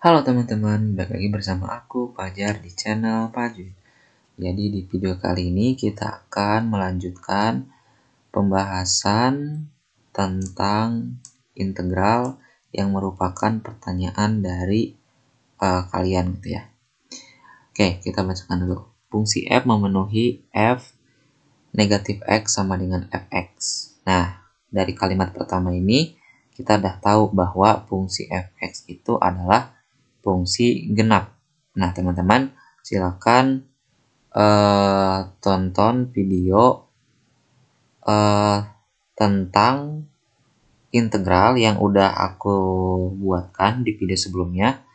Halo teman-teman, balik lagi bersama aku Fajar di channel Paju. Jadi di video kali ini kita akan melanjutkan pembahasan tentang integral yang merupakan pertanyaan dari kalian gitu ya. Oke, kita bacakan dulu. Fungsi f memenuhi f negatif x sama dengan fx. Nah, dari kalimat pertama ini kita udah tahu bahwa fungsi fx itu adalah fungsi genap. Nah, teman-teman, silakan tonton video tentang integral yang udah aku buatkan di video sebelumnya.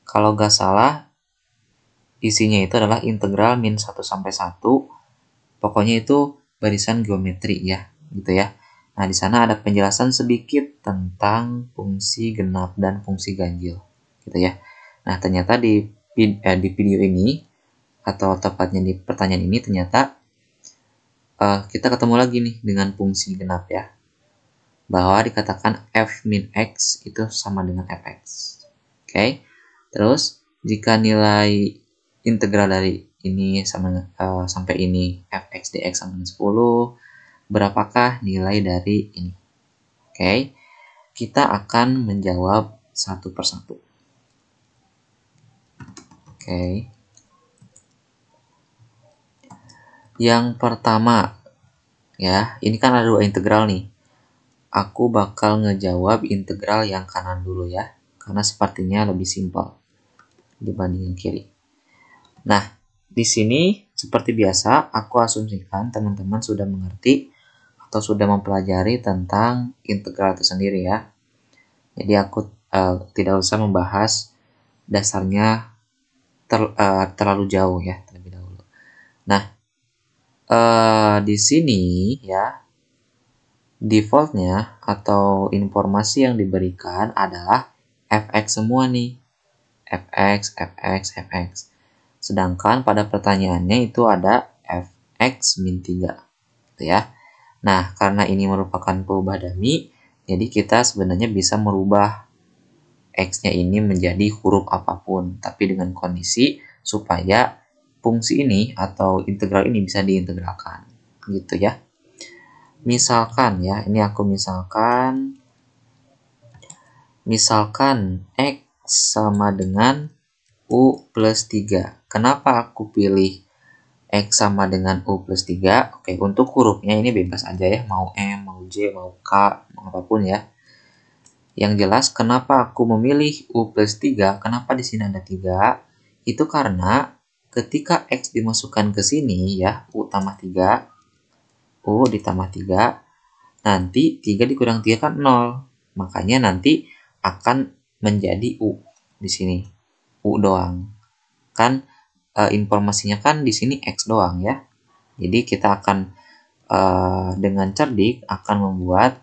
Kalau nggak salah, isinya itu adalah integral min 1 sampai 1. Pokoknya itu barisan geometri ya, gitu ya. Nah, di sana ada penjelasan sedikit tentang fungsi genap dan fungsi ganjil, gitu ya. Nah, ternyata di video ini, atau tepatnya di pertanyaan ini, ternyata kita ketemu lagi nih dengan fungsi genap ya. Bahwa dikatakan f min x itu sama dengan fx. Oke. Terus, jika nilai integral dari ini sama sampai ini fx dx sama dengan 10, berapakah nilai dari ini? Oke. Kita akan menjawab satu persatu. Oke. Yang pertama, ya, ini kan ada dua integral nih. Aku bakal ngejawab integral yang kanan dulu ya, karena sepertinya lebih simpel dibanding yang kiri. Nah, di sini seperti biasa, aku asumsikan teman-teman sudah mengerti atau sudah mempelajari tentang integral itu sendiri ya. Jadi aku tidak usah membahas dasarnya terlalu jauh ya terlebih dahulu. Nah, di sini ya, defaultnya atau informasi yang diberikan adalah fx semua nih. fx. Sedangkan pada pertanyaannya itu ada fx min 3. Gitu ya. Nah, karena ini merupakan perubahan dummy, jadi kita sebenarnya bisa merubah x-nya ini menjadi huruf apapun, tapi dengan kondisi supaya fungsi ini atau integral ini bisa diintegralkan. Gitu ya. Misalkan ya, ini aku misalkan x sama dengan u plus 3. Kenapa aku pilih x sama dengan u plus 3? Oke, untuk hurufnya ini bebas aja ya, mau M, mau J, mau K, mau apapun ya. Yang jelas kenapa aku memilih u plus 3, kenapa di sini ada 3? Itu karena ketika x dimasukkan ke sini ya, u tambah 3, u ditambah 3, nanti 3 dikurang 3 kan 0. Makanya nanti akan menjadi u di sini. U doang. Kan informasinya kan di sini x doang ya. Jadi kita akan dengan cerdik akan membuat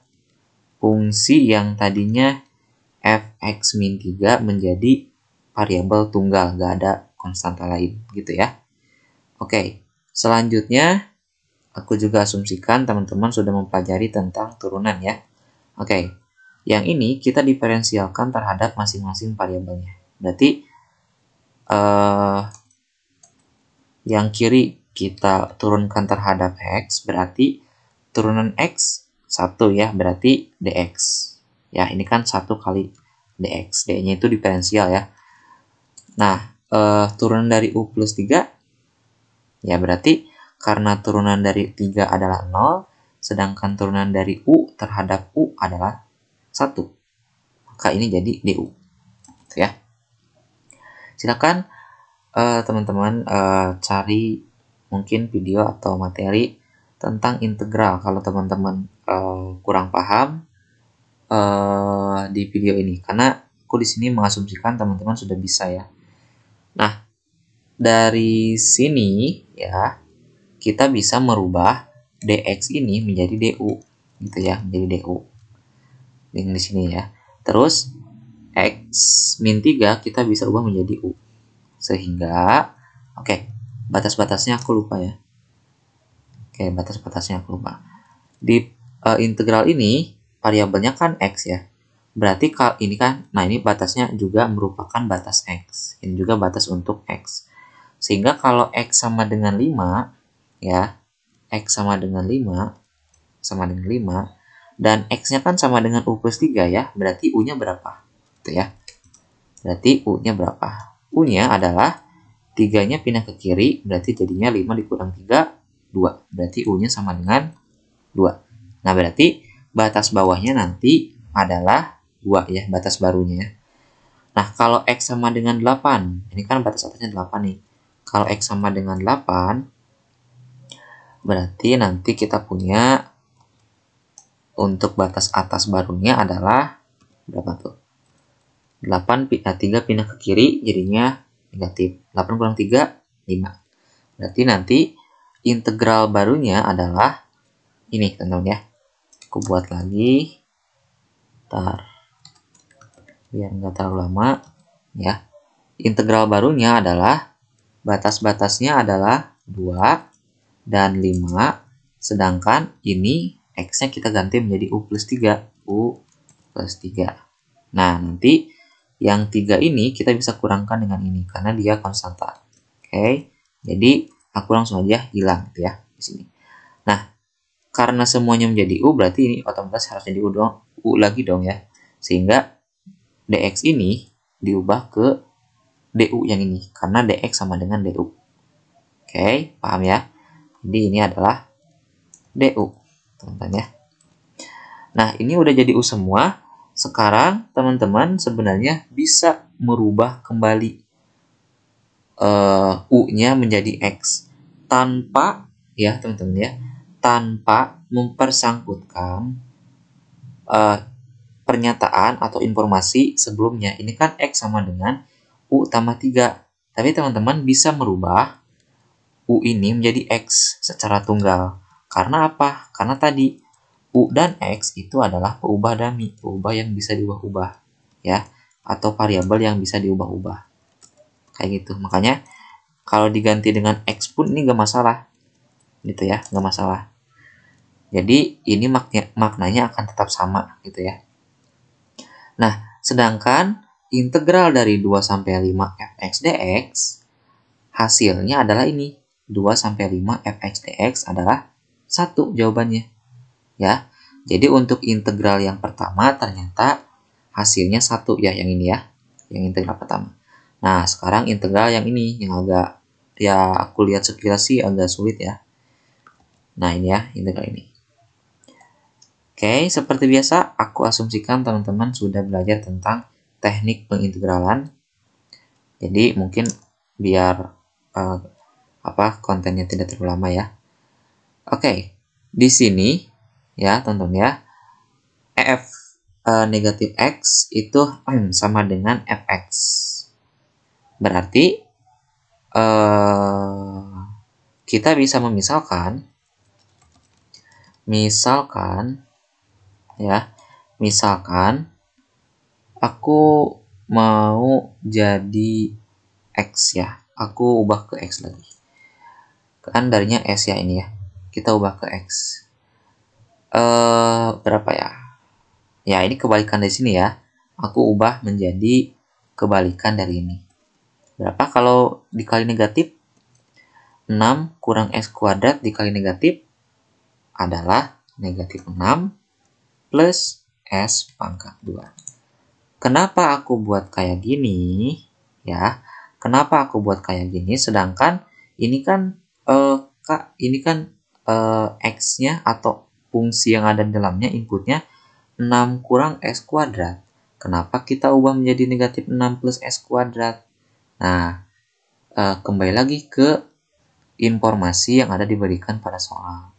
fungsi yang tadinya fx min 3 menjadi variabel tunggal, gak ada konstanta lain gitu ya. Oke, selanjutnya aku juga asumsikan teman-teman sudah mempelajari tentang turunan ya. Oke, yang ini kita diferensialkan terhadap masing-masing variabelnya. Berarti yang kiri kita turunkan terhadap x, berarti turunan x 1 ya, berarti dx. Ya, ini kan 1 kali dx. D-nya itu diferensial ya. Nah, turunan dari u plus 3, ya berarti karena turunan dari 3 adalah 0, sedangkan turunan dari u terhadap u adalah 1. Maka ini jadi du. Ya. Silakan teman-teman cari mungkin video atau materi tentang integral kalau teman-teman kurang paham di video ini, karena aku di sini mengasumsikan teman-teman sudah bisa ya. Nah, dari sini ya kita bisa merubah dx ini menjadi du gitu ya, menjadi du di sini ya. Terus x min 3 kita bisa ubah menjadi u. Sehingga, oke, batas-batasnya aku lupa ya. Oke, batas-batasnya aku lupa. Di integral ini, variabelnya kan x ya. Berarti kalau ini kan, nah ini batasnya juga merupakan batas X. Ini juga batas untuk X. Sehingga kalau X sama dengan 5, ya, X sama dengan 5, dan X-nya kan sama dengan U plus 3 ya, berarti U-nya berapa? Gitu ya. Berarti U-nya berapa? U-nya adalah 3-nya pindah ke kiri, berarti jadinya 5 dikurang 3, 2. Berarti U-nya sama dengan 2. Nah, berarti batas bawahnya nanti adalah 2 ya, batas barunya. Nah, kalau X sama dengan 8, ini kan batas atasnya 8 nih. Kalau X sama dengan 8, berarti nanti kita punya untuk batas atas barunya adalah berapa tuh? 3 pindah ke kiri, jadinya negatif. 8 kurang 3, 5. Berarti nanti integral barunya adalah ini, teman-teman ya. Aku buat lagi. Bentar. Biar nggak terlalu lama. Ya. Integral barunya adalah, batas-batasnya adalah 2 dan 5. Sedangkan ini X-nya kita ganti menjadi U plus 3. U plus 3. Nah, nanti yang 3 ini kita bisa kurangkan dengan ini karena dia konstanta. Oke, jadi aku langsung aja hilang gitu ya di sini. Nah, karena semuanya menjadi U, berarti ini otomatis harus jadi U lagi dong ya. Sehingga dx ini diubah ke du yang ini karena dx sama dengan du. Oke, paham ya? Jadi ini adalah du, teman-teman ya. Nah, ini udah jadi U semua. Sekarang teman-teman sebenarnya bisa merubah kembali U-nya menjadi X tanpa ya teman-teman ya, tanpa mempersangkutkan pernyataan atau informasi sebelumnya. Ini kan X sama dengan U tambah 3. Tapi teman-teman bisa merubah U ini menjadi X secara tunggal. Karena apa? Karena tadi U dan X itu adalah peubah dummy, peubah yang bisa diubah-ubah, ya, atau variabel yang bisa diubah-ubah. Kayak gitu. Makanya kalau diganti dengan X pun ini nggak masalah, gitu ya, nggak masalah. Jadi ini maknanya akan tetap sama, gitu ya. Nah, sedangkan integral dari 2 sampai 5 fx dx hasilnya adalah ini. 2 sampai 5 fx dx adalah 1 jawabannya. Ya, jadi untuk integral yang pertama ternyata hasilnya 1 ya, yang ini ya, yang integral pertama. Nah, sekarang integral yang ini, yang agak, ya aku lihat sekilas sih agak sulit ya. Nah, ini ya, integral ini. Oke, seperti biasa, aku asumsikan teman-teman sudah belajar tentang teknik pengintegralan. Jadi mungkin biar kontennya tidak terlalu lama ya. Oke, di sini ya teman-teman ya, f negatif x itu sama dengan fx. Berarti kita bisa misalkan aku mau jadi x ya, aku ubah ke x lagi. Kan darinya s ya ini ya, kita ubah ke x. Berapa ya? Ya, ini kebalikan dari sini ya. Aku ubah menjadi kebalikan dari ini. Berapa kalau dikali negatif? 6 kurang x kuadrat dikali negatif adalah negatif 6 plus s pangkat 2. Kenapa aku buat kayak gini? Ya, kenapa aku buat kayak gini? Sedangkan ini kan x-nya atau fungsi yang ada di dalamnya, inputnya 6 kurang x kuadrat. Kenapa kita ubah menjadi negatif 6 plus x kuadrat? Nah, kembali lagi ke informasi yang ada diberikan pada soal.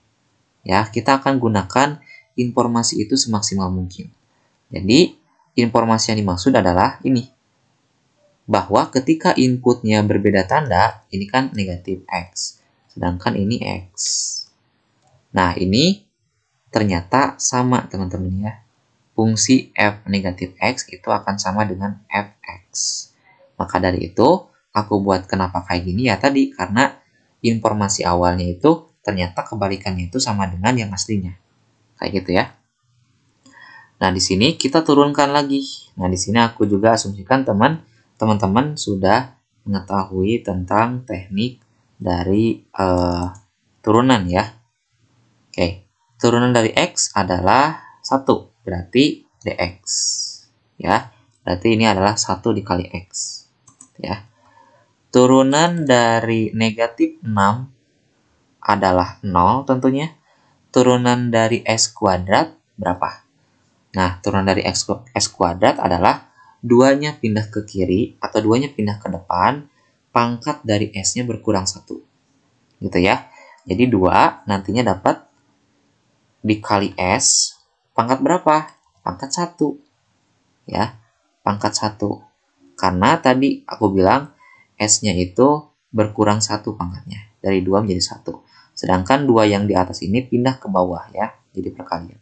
Ya, kita akan gunakan informasi itu semaksimal mungkin. Jadi, informasi yang dimaksud adalah ini. Bahwa ketika inputnya berbeda tanda, ini kan negatif x. Sedangkan ini x. Nah, ini ternyata sama teman-teman ya. Fungsi f negatif x itu akan sama dengan fx. Maka dari itu, aku buat kenapa kayak gini ya tadi, karena informasi awalnya itu ternyata kebalikannya itu sama dengan yang aslinya. Kayak gitu ya. Nah, di sini kita turunkan lagi. Nah, di sini aku juga asumsikan teman-teman sudah mengetahui tentang teknik dari turunan ya. Oke, turunan dari X adalah 1, berarti dx. Ya, berarti ini adalah 1 dikali X. Ya. Turunan dari negatif 6 adalah 0 tentunya. Turunan dari S kuadrat berapa? Nah, turunan dari S kuadrat adalah duanya pindah ke kiri atau duanya pindah ke depan, pangkat dari S-nya berkurang 1. Gitu ya. Jadi 2 nantinya dapat dikali S, pangkat berapa? Pangkat 1. Ya, pangkat 1. Karena tadi aku bilang S-nya itu berkurang 1 pangkatnya. Dari 2 menjadi 1. Sedangkan 2 yang di atas ini pindah ke bawah ya, jadi perkalian.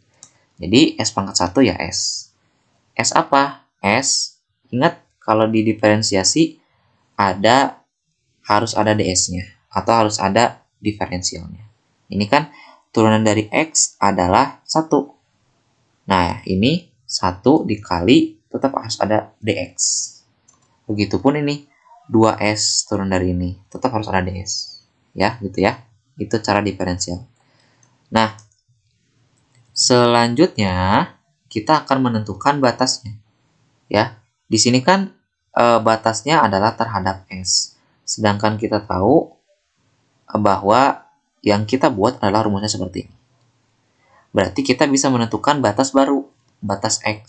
Jadi S pangkat 1 ya S. S apa? S, ingat kalau didiferensiasi harus ada ds-nya atau harus ada diferensialnya. Ini kan turunan dari X adalah 1. Nah, ini 1 dikali tetap harus ada dx. Begitupun ini 2S turun dari ini, tetap harus ada ds. Ya, gitu ya. Itu cara diferensial. Nah, selanjutnya kita akan menentukan batasnya. Ya, di sini kan batasnya adalah terhadap S. Sedangkan kita tahu bahwa yang kita buat adalah rumusnya seperti ini. Berarti kita bisa menentukan batas baru, batas X.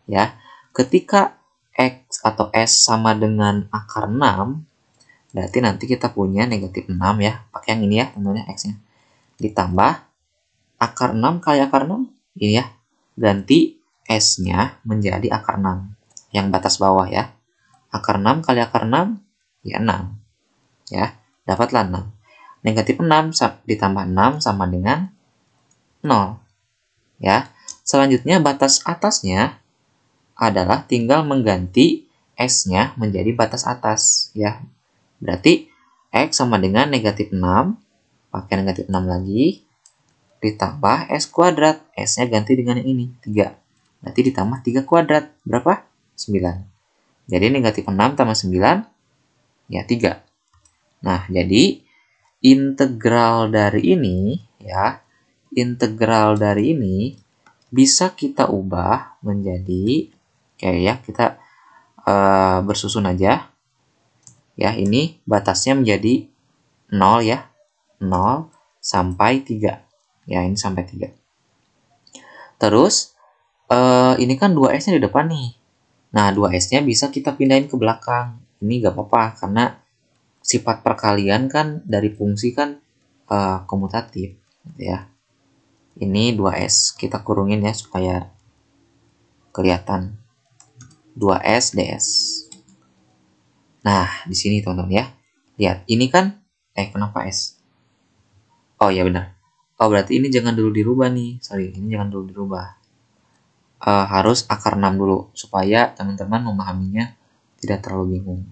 Ya, ketika X atau S sama dengan akar 6, berarti nanti kita punya negatif 6 ya. Pakai yang ini ya, tentunya X-nya. Ditambah akar 6 kali akar 6, ini ya. Ganti S-nya menjadi akar 6. Yang batas bawah ya. Akar 6 kali akar 6, ya 6. Ya, dapatlah 6. Negatif 6 ditambah 6 sama dengan 0. Ya, selanjutnya batas atasnya adalah tinggal mengganti S-nya menjadi batas atas. Ya, berarti X sama dengan negatif 6, pakai negatif 6 lagi, ditambah S kuadrat. S-nya ganti dengan yang ini, 3. Berarti ditambah 3 kuadrat. Berapa? 9. Jadi negatif 6 tambah 9, ya 3. Nah, jadi integral dari ini, ya, integral dari ini bisa kita ubah menjadi, kayak ya, kita bersusun aja. Ya, ini batasnya menjadi 0 ya. 0 sampai 3. Ya, ini sampai 3. Terus, ini kan 2S-nya di depan nih. Nah, 2S-nya bisa kita pindahin ke belakang. Ini gak apa-apa, karena sifat perkalian kan dari fungsi kan komutatif. Gitu ya. Ini 2S. Kita kurungin ya, supaya kelihatan. 2S ds. Nah, di sini teman-teman ya. Lihat, ini kan, kenapa S? Oh ya benar. Oh, berarti ini jangan dulu dirubah nih. Sorry, ini jangan dulu dirubah. Harus akar 6 dulu, supaya teman-teman memahaminya tidak terlalu bingung.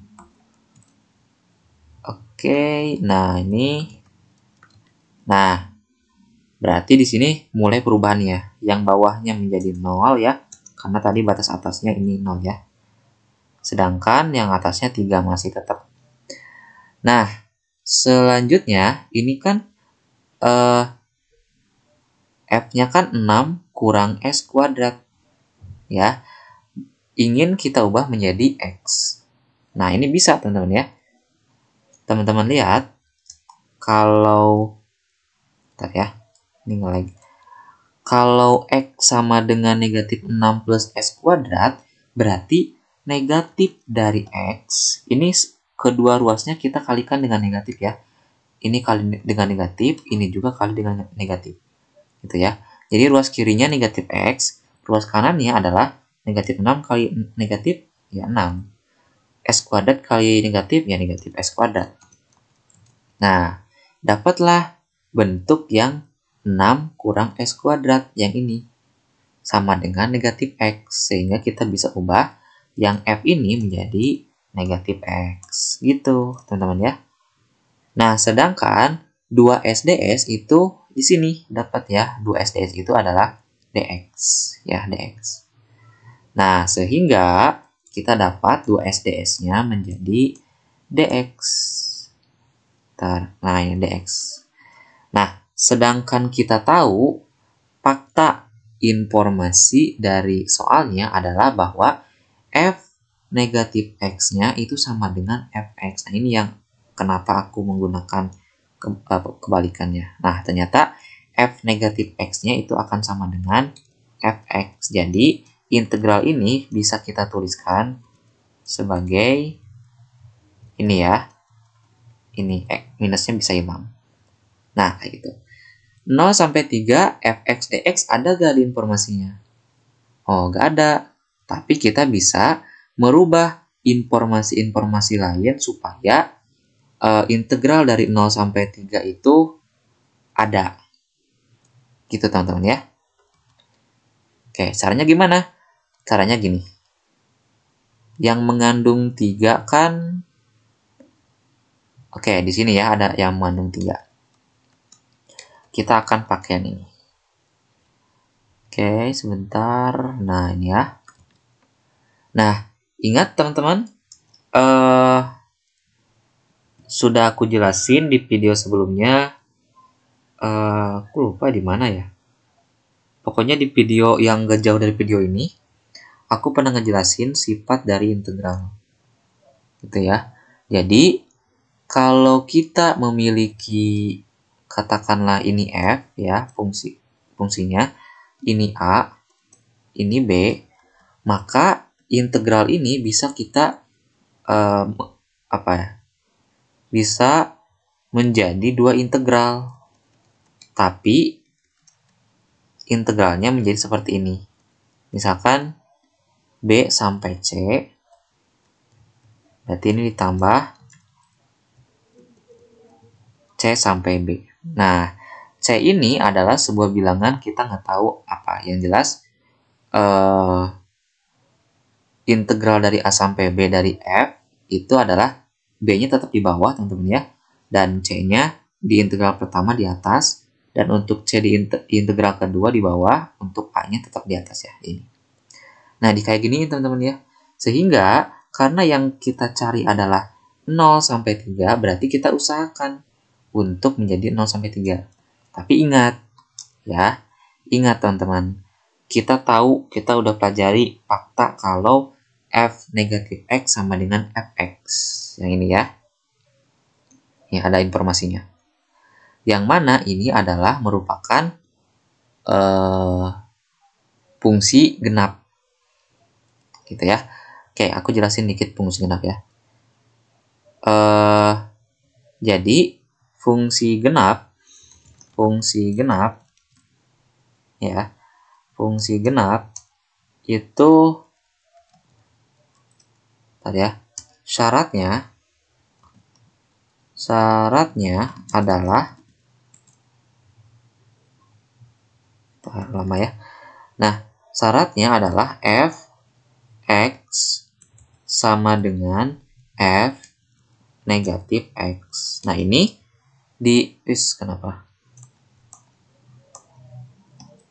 Oke, nah ini. Nah, berarti di sini mulai perubahannya. Yang bawahnya menjadi 0 ya, karena tadi batas atasnya ini 0 ya. Sedangkan yang atasnya 3 masih tetap. Nah, selanjutnya ini kan F-nya kan 6 kurang S kuadrat. Ya, ingin kita ubah menjadi X. Nah, ini bisa teman-teman ya. Teman-teman lihat, kalau bentar ya, ini lagi. Kalau X sama dengan negatif 6 plus S kuadrat, berarti negatif dari X, ini kedua ruasnya kita kalikan dengan negatif ya. Ini kali dengan negatif, ini juga kali dengan negatif. Gitu ya. Jadi ruas kirinya negatif X, ruas kanannya adalah negatif 6 kali negatif, ya 6. S kuadrat kali negatif, ya negatif S kuadrat. Nah, dapatlah bentuk yang 6 kurang S kuadrat, yang ini. Sama dengan negatif X, sehingga kita bisa ubah yang F ini menjadi negatif X. Gitu, teman-teman ya. Nah, sedangkan 2SDS itu di sini dapat ya. 2SDS itu adalah dx ya, dx. Nah, sehingga kita dapat 2s ds-nya menjadi dx. Nah, ini dx. Nah, sedangkan kita tahu fakta informasi dari soalnya adalah bahwa f negatif x-nya itu sama dengan fx. Nah, ini yang kenapa aku menggunakan kebalikannya. Nah, ternyata f negatif x-nya itu akan sama dengan fx. Jadi, integral ini bisa kita tuliskan sebagai ini ya. Ini minusnya bisa hilang. Nah, kayak gitu. 0 sampai 3 fx dx ada gak di informasinya? Oh, gak ada. Tapi kita bisa merubah informasi-informasi lain supaya integral dari 0 sampai 3 itu ada. Gitu teman-teman ya. Oke, caranya gimana? Caranya gini. Yang mengandung 3 kan... Oke, di sini ya ada yang mengandung 3. Kita akan pakai yang ini. Oke, sebentar. Nah, ini ya. Nah, ingat teman-teman, sudah aku jelasin di video sebelumnya. Aku lupa di mana ya. Pokoknya di video yang gak jauh dari video ini, aku pernah ngejelasin sifat dari integral. Gitu ya. Jadi, kalau kita memiliki, katakanlah ini f ya, fungsinya, ini a, ini b, maka integral ini bisa kita bisa menjadi dua integral, tapi integralnya menjadi seperti ini. Misalkan b sampai c, berarti ini ditambah c sampai b. Nah, c ini adalah sebuah bilangan, kita nggak tahu apa. Yang jelas integral dari a sampai b dari f itu adalah b-nya tetap di bawah teman-teman ya, dan c-nya di integral pertama di atas, dan untuk c di integral kedua di bawah, untuk a-nya tetap di atas ya ini. Nah, di kayak gini teman-teman ya. Sehingga karena yang kita cari adalah 0 sampai 3, berarti kita usahakan untuk menjadi 0 sampai 3. Tapi ingat ya, ingat teman-teman, kita tahu, kita udah pelajari fakta kalau f negatif x sama dengan fx. Yang ini ya. Ini ada informasinya. Yang mana ini adalah merupakan fungsi genap. Gitu ya. Oke, aku jelasin dikit fungsi genap ya. Jadi fungsi genap ya, fungsi genap itu tadi ya, syaratnya adalah lama ya. Nah, syaratnya adalah f x sama dengan f negatif x. Nah, ini kenapa?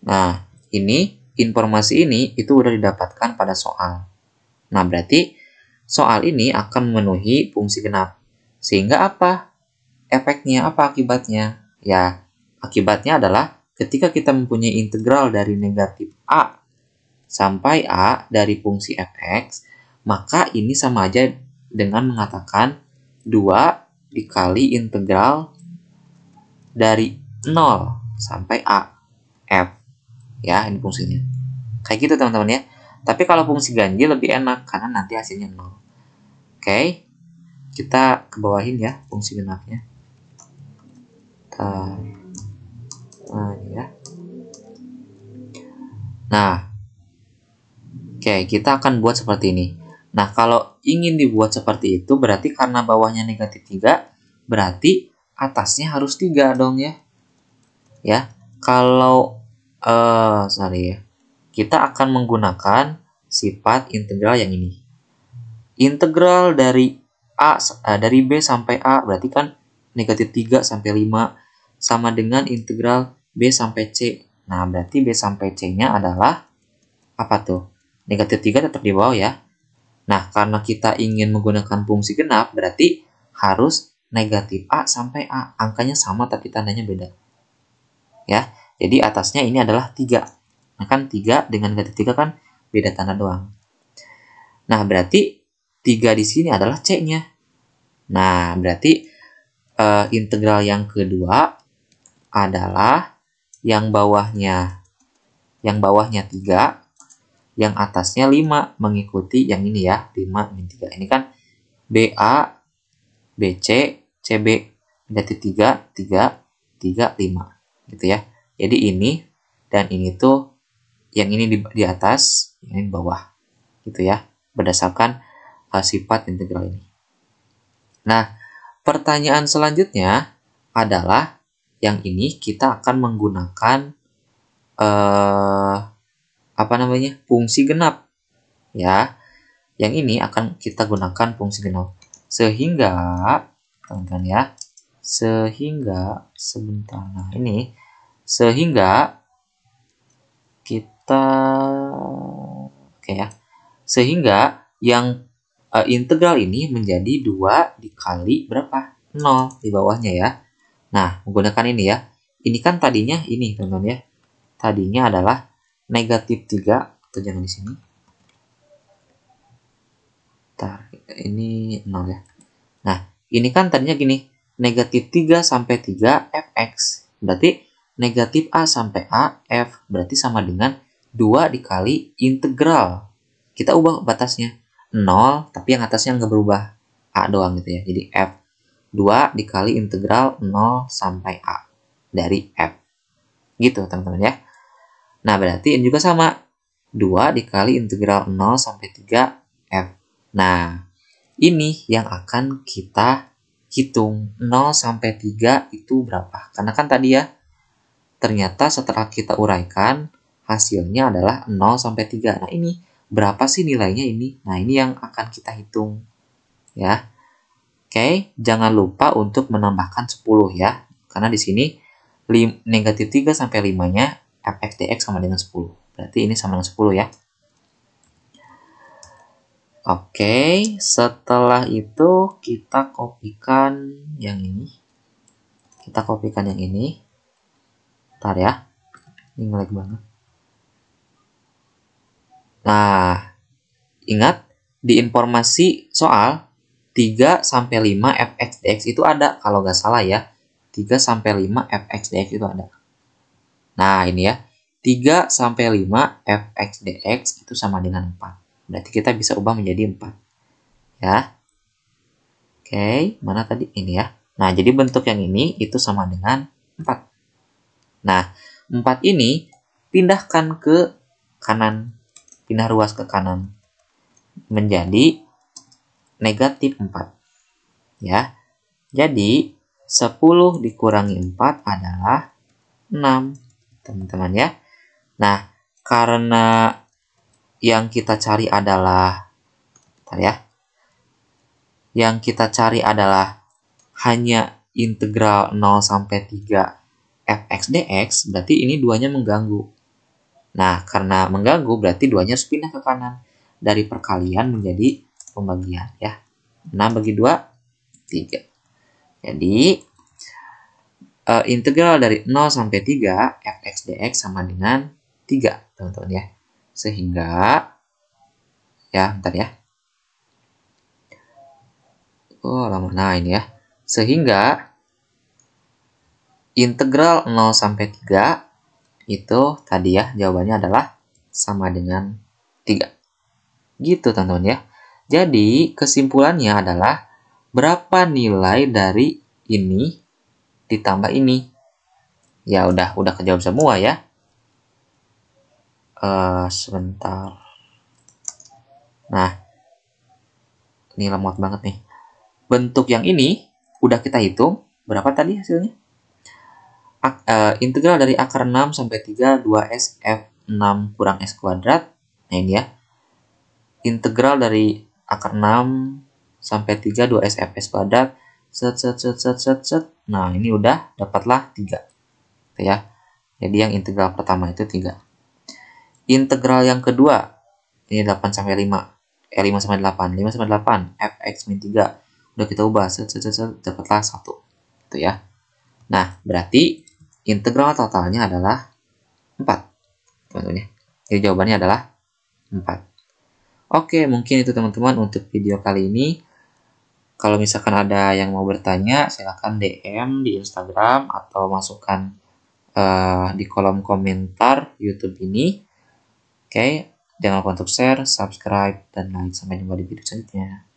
Nah, ini informasi ini itu udah didapatkan pada soal. Nah, berarti soal ini akan memenuhi fungsi genap. Sehingga apa? Efeknya apa, akibatnya? Ya, akibatnya adalah ketika kita mempunyai integral dari negatif a sampai a dari fungsi fx, maka ini sama aja dengan mengatakan 2 dikali integral dari 0 sampai a f. Ya, ini fungsinya. Kayak gitu teman-teman ya. Tapi kalau fungsi ganjil lebih enak karena nanti hasilnya 0. Oke. Kita ke bawahin ya fungsi genapnya. Nah, ini ya. Nah, oke, kita akan buat seperti ini. Nah, kalau ingin dibuat seperti itu, berarti karena bawahnya negatif 3, berarti atasnya harus 3 dong ya. Ya, kalau kita akan menggunakan sifat integral yang ini. Integral dari dari b sampai a berarti kan negatif 3 sampai 5 sama dengan integral b sampai c Nah, berarti B sampai C-nya adalah apa tuh? Negatif 3 tetap di bawah ya. Nah, karena kita ingin menggunakan fungsi genap, berarti harus negatif A sampai A. Angkanya sama tapi tandanya beda. Ya, jadi atasnya ini adalah 3. Nah, kan 3 dengan negatif 3 kan beda tanda doang. Nah, berarti 3 di sini adalah C-nya. Nah, berarti integral yang kedua adalah yang bawahnya 3, yang atasnya 5 mengikuti yang ini ya, 5 min 3. Ini kan BA, BC, CB negatif 3, 3, 3, 5 gitu ya. Jadi ini dan ini tuh yang ini di atas, yang ini di bawah gitu ya, berdasarkan sifat integral ini. Nah, pertanyaan selanjutnya adalah yang ini kita akan menggunakan fungsi genap ya. Yang ini akan kita gunakan fungsi genap sehingga teman-teman ya, sehingga kita sehingga yang integral ini menjadi 2 dikali berapa? 0 di bawahnya ya. Nah, menggunakan ini ya. Ini kan tadinya ini, teman-teman ya. Tadinya adalah negatif 3, atau jangan di sini. Bentar, ini 0 ya. Nah, ini kan tadinya gini, negatif 3 sampai 3 fx. Berarti negatif A sampai A f berarti sama dengan 2 dikali integral. Kita ubah batasnya 0, tapi yang atasnya nggak berubah, A doang gitu ya. Jadi f 2 dikali integral 0 sampai A dari f. Gitu teman-teman ya. Nah, berarti ini juga sama. 2 dikali integral 0 sampai 3 f. Nah, ini yang akan kita hitung. 0 sampai 3 itu berapa? Karena kan tadi ya, ternyata setelah kita uraikan, hasilnya adalah 0 sampai 3. Nah, ini berapa sih nilainya ini? Nah, ini yang akan kita hitung. Ya. Oke, jangan lupa untuk menambahkan 10 ya. Karena di sini negatif 3 sampai 5-nya fx dx sama dengan 10. Berarti ini sama dengan 10 ya. Oke, setelah itu kita kopikan yang ini. Bentar ya. Ini ngelag banget. Nah, ingat di informasi soal 3 sampai 5 fx dx itu ada, kalau nggak salah ya. 3 sampai 5 fx dx itu ada. Nah, ini ya. 3 sampai 5 fx dx itu sama dengan 4. Berarti kita bisa ubah menjadi 4. Ya. Oke, mana tadi? Ini ya. Nah, jadi bentuk yang ini itu sama dengan 4. Nah, 4 ini pindahkan ke kanan. Pindah ruas ke kanan. Menjadi negatif 4. Ya. Jadi, 10 dikurangi 4 adalah 6. Teman-teman ya. Nah, karena yang kita cari adalah hanya integral 0 sampai 3 fx dx, berarti ini duanya mengganggu. Nah, karena mengganggu berarti duanya harus pindah ke kanan. Dari perkalian menjadi pembagian ya. 6 bagi 2, 3. Jadi, integral dari 0 sampai 3 fx dx sama dengan 3, teman-teman ya. Sehingga, ya, bentar ya. Nah ini ya. Sehingga, integral 0 sampai 3 itu tadi ya, jawabannya adalah sama dengan 3. Gitu, teman-teman ya. Jadi, kesimpulannya adalah berapa nilai dari ini ditambah ini. Ya, udah kejawab semua ya. Sebentar. Nah, ini lemot banget nih. Bentuk yang ini udah kita hitung. Berapa tadi hasilnya? Integral dari akar 6 sampai 3 2s f6 kurang s kuadrat. Nah ini ya. Integral dari akar 6 sampai 3 2s f s kuadrat. Set. Nah ini udah dapatlah 3. Gitu ya. Jadi yang integral pertama itu 3. Integral yang kedua, ini 8 sampai 5. 5 sampai 8. 5 sampai 8, fx min 3. Udah kita ubah, dapatlah 1. Itu ya. Nah, berarti integral totalnya adalah 4. Teman-teman ya. Jadi jawabannya adalah 4. Oke, mungkin itu teman-teman untuk video kali ini. Kalau misalkan ada yang mau bertanya, silahkan DM di Instagram atau masukkan di kolom komentar YouTube ini. Oke, jangan lupa untuk share, subscribe, dan like. Sampai jumpa di video selanjutnya.